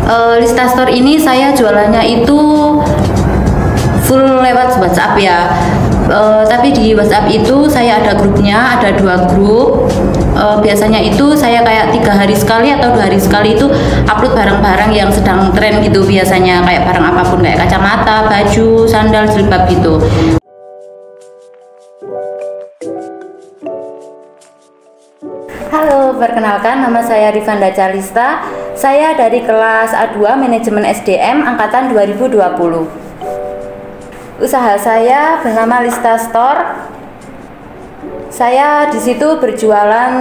Lista Store ini saya jualannya itu full lewat WhatsApp ya. Tapi di WhatsApp itu saya ada grupnya, ada 2 grup. Biasanya itu saya kayak 3 hari sekali atau 2 hari sekali itu upload barang-barang yang sedang tren gitu, biasanya kayak barang apapun, kayak kacamata, baju, sandal, jilbab gitu. Halo, perkenalkan nama saya Rifanda Calista. Saya dari kelas A2 Manajemen SDM angkatan 2020. Usaha saya bernama Lista Store. Saya di situ berjualan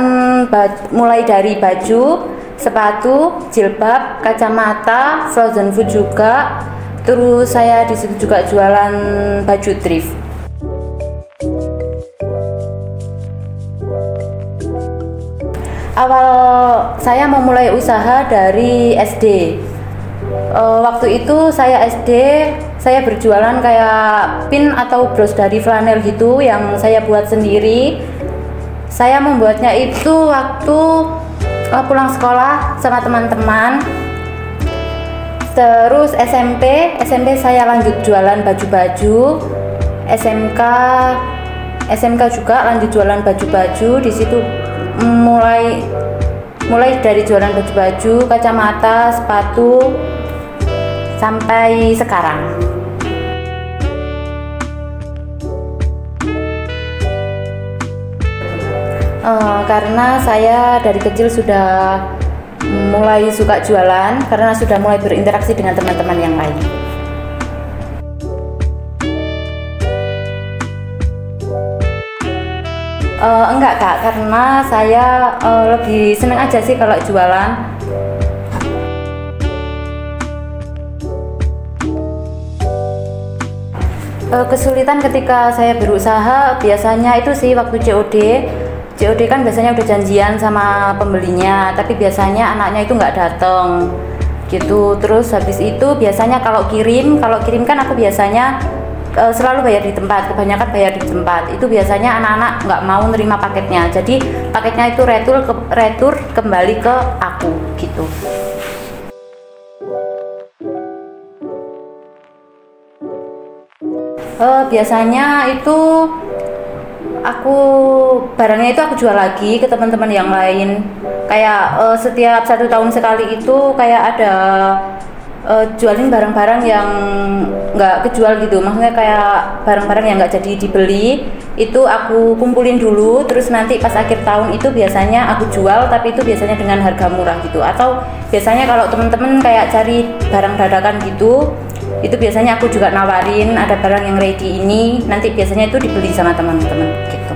mulai dari baju, sepatu, jilbab, kacamata, frozen food juga. Terus saya di situ juga jualan baju thrift. Awal saya memulai usaha dari SD. Waktu itu saya SD, saya berjualan kayak pin atau bros dari flanel gitu yang saya buat sendiri. Saya membuatnya itu waktu pulang sekolah sama teman-teman. Terus SMP saya lanjut jualan baju-baju. SMK juga lanjut jualan baju-baju. Di situ mulai dari jualan baju-baju, kacamata, sepatu sampai sekarang. Karena saya dari kecil sudah mulai suka jualan, karena sudah mulai berinteraksi dengan teman-teman yang lain. Enggak Kak, karena saya lebih seneng aja sih kalau jualan. Kesulitan ketika saya berusaha biasanya itu sih waktu COD kan biasanya udah janjian sama pembelinya, tapi biasanya anaknya itu nggak datang gitu. Terus habis itu biasanya kalau kirim kan aku biasanya selalu bayar di tempat, kebanyakan bayar di tempat. Itu biasanya anak-anak nggak mau nerima paketnya, jadi paketnya itu retur kembali ke aku gitu. Biasanya itu barangnya itu aku jual lagi ke teman-teman yang lain. Kayak setiap 1 tahun sekali itu kayak ada jualin barang-barang yang nggak kejual gitu, maksudnya kayak barang-barang yang nggak jadi dibeli itu aku kumpulin dulu, terus nanti pas akhir tahun itu biasanya aku jual, tapi itu biasanya dengan harga murah gitu. Atau biasanya kalau temen-temen kayak cari barang dadakan gitu, itu biasanya aku juga nawarin ada barang yang ready ini, nanti biasanya itu dibeli sama teman-teman gitu.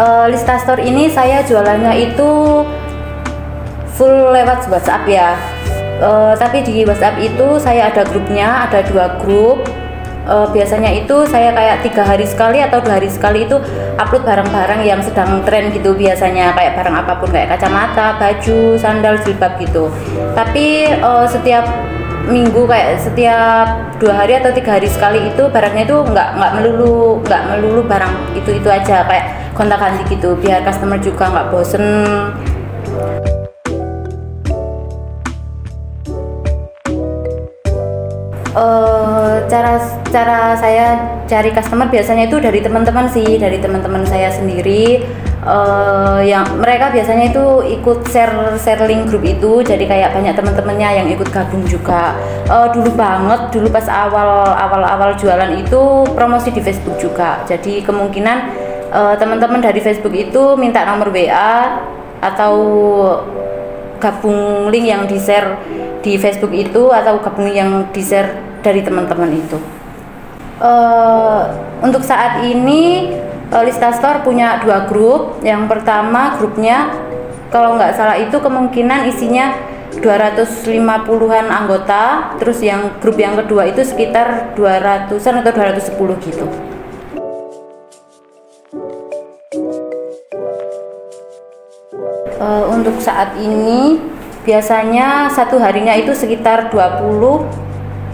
Lista Store ini saya jualannya itu full lewat WhatsApp ya. Tapi di WhatsApp itu saya ada grupnya, ada 2 grup. Biasanya itu saya kayak 3 hari sekali atau 2 hari sekali itu upload barang-barang yang sedang tren gitu, biasanya kayak barang apapun, kayak kacamata, baju, sandal, jilbab gitu. Tapi setiap minggu, kayak setiap 2 hari atau 3 hari sekali itu barangnya itu nggak melulu barang itu aja, kayak gonta-ganti gitu biar customer juga nggak bosen. Cara saya cari customer biasanya itu dari teman-teman sih, dari teman-teman saya sendiri. Yang mereka biasanya itu ikut share link grup itu, jadi kayak banyak teman-temannya yang ikut gabung juga. Dulu pas awal jualan itu promosi di Facebook juga, jadi kemungkinan teman-teman dari Facebook itu minta nomor WA atau gabung link yang di share di Facebook itu, atau gabung yang di share dari teman-teman itu. Untuk saat ini Lista Store punya 2 grup. Yang pertama grupnya kalau nggak salah itu kemungkinan isinya 250-an anggota. Terus yang grup yang kedua itu sekitar 200-an atau 210 gitu. Untuk saat ini biasanya satu harinya itu sekitar 20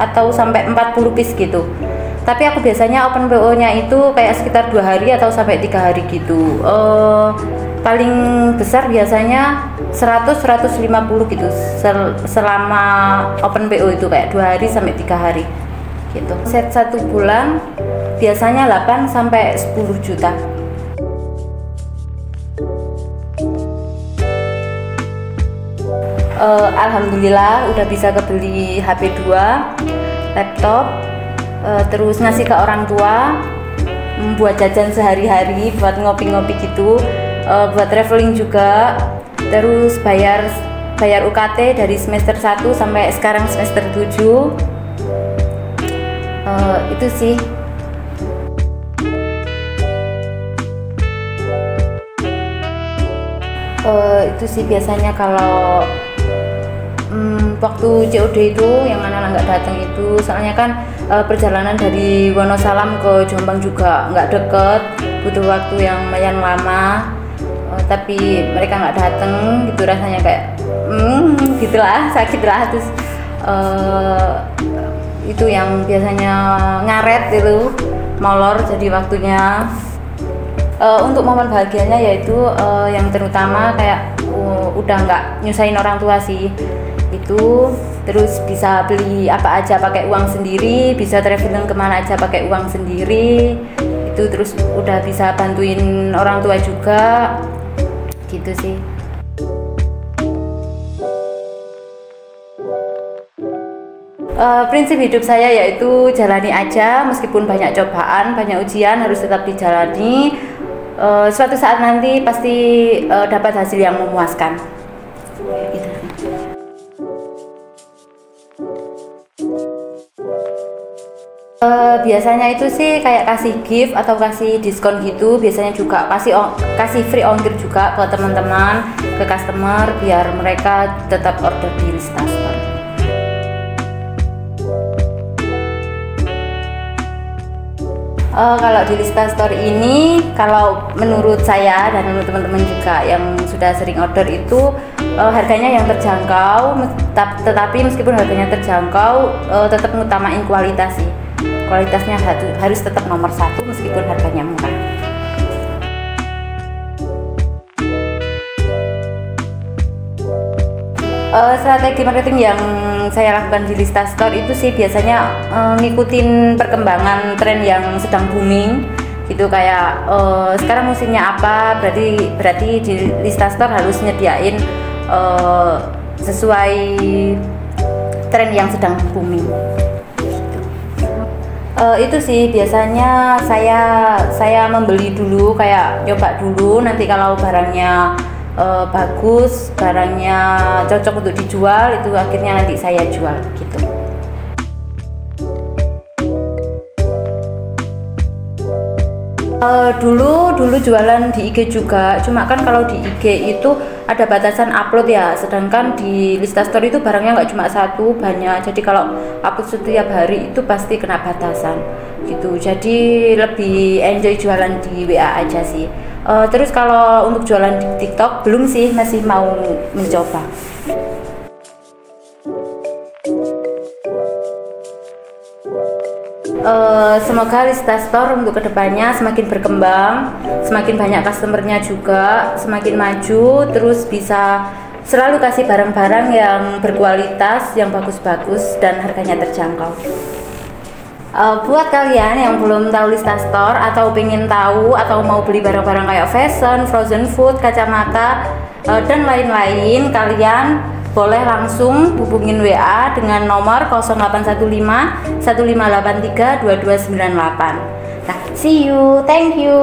atau sampai 40 piece gitu. Tapi aku biasanya open PO nya itu kayak sekitar 2 hari atau sampai 3 hari gitu. paling besar biasanya 100-150 gitu selama open PO itu, kayak 2 hari sampai 3 hari gitu. Set 1 bulan biasanya 8-10 juta. Alhamdulillah udah bisa kebeli HP 2, laptop, terus ngasih ke orang tua, buat jajan sehari-hari, buat ngopi-ngopi gitu, buat traveling juga, terus bayar UKT dari semester 1 sampai sekarang semester 7. Itu sih. Itu sih biasanya kalau waktu COD itu yang anak-anak nggak datang itu, soalnya kan perjalanan dari Wonosalam ke Jombang juga nggak deket, butuh waktu yang lumayan lama, tapi mereka nggak datang gitu, rasanya kayak gitulah, sakit lah. Terus itu yang biasanya ngaret itu, molor jadi waktunya. Untuk momen bahagianya yaitu yang terutama kayak udah nggak nyusahin orang tua sih itu, terus bisa beli apa aja pakai uang sendiri, bisa traveling kemana aja pakai uang sendiri itu, terus udah bisa bantuin orang tua juga gitu sih. Prinsip hidup saya yaitu jalani aja, meskipun banyak cobaan, banyak ujian harus tetap dijalani. Suatu saat nanti pasti dapat hasil yang memuaskan. Gitu. Biasanya itu sih kayak kasih gift atau kasih diskon gitu, biasanya juga kasih free ongkir juga ke teman-teman, ke customer, biar mereka tetap order di Lista Store. Kalau di Lista Store ini, kalau menurut saya dan menurut teman-teman juga yang sudah sering order itu, harganya yang terjangkau, tetapi meskipun harganya terjangkau, tetap mengutamain kualitas sih. Kualitasnya harus tetap nomor 1 meskipun harganya murah. Strategi marketing yang saya lakukan di Lista Store itu sih biasanya ngikutin perkembangan tren yang sedang booming gitu, kayak sekarang musimnya apa, berarti di Lista Store harus nyediain sesuai tren yang sedang booming. Itu sih biasanya saya membeli dulu, kayak nyoba dulu, nanti kalau barangnya bagus, barangnya cocok untuk dijual, itu akhirnya nanti saya jual gitu. Dulu jualan di IG juga, cuma kan kalau di IG itu ada batasan upload ya, sedangkan di Lista Store itu barangnya nggak cuma satu, banyak, jadi kalau upload setiap hari itu pasti kena batasan gitu, jadi lebih enjoy jualan di WA aja sih. Terus kalau untuk jualan di TikTok belum sih, masih mau mencoba. Semoga Lista Store untuk kedepannya semakin berkembang, semakin banyak customernya juga, semakin maju, terus bisa selalu kasih barang-barang yang berkualitas, yang bagus-bagus dan harganya terjangkau. Buat kalian yang belum tahu Lista Store atau pengen tahu atau mau beli barang-barang kayak fashion, frozen food, kacamata, dan lain-lain, kalian boleh langsung hubungin WA dengan nomor 0815 1583 2298. Nah, see you, thank you.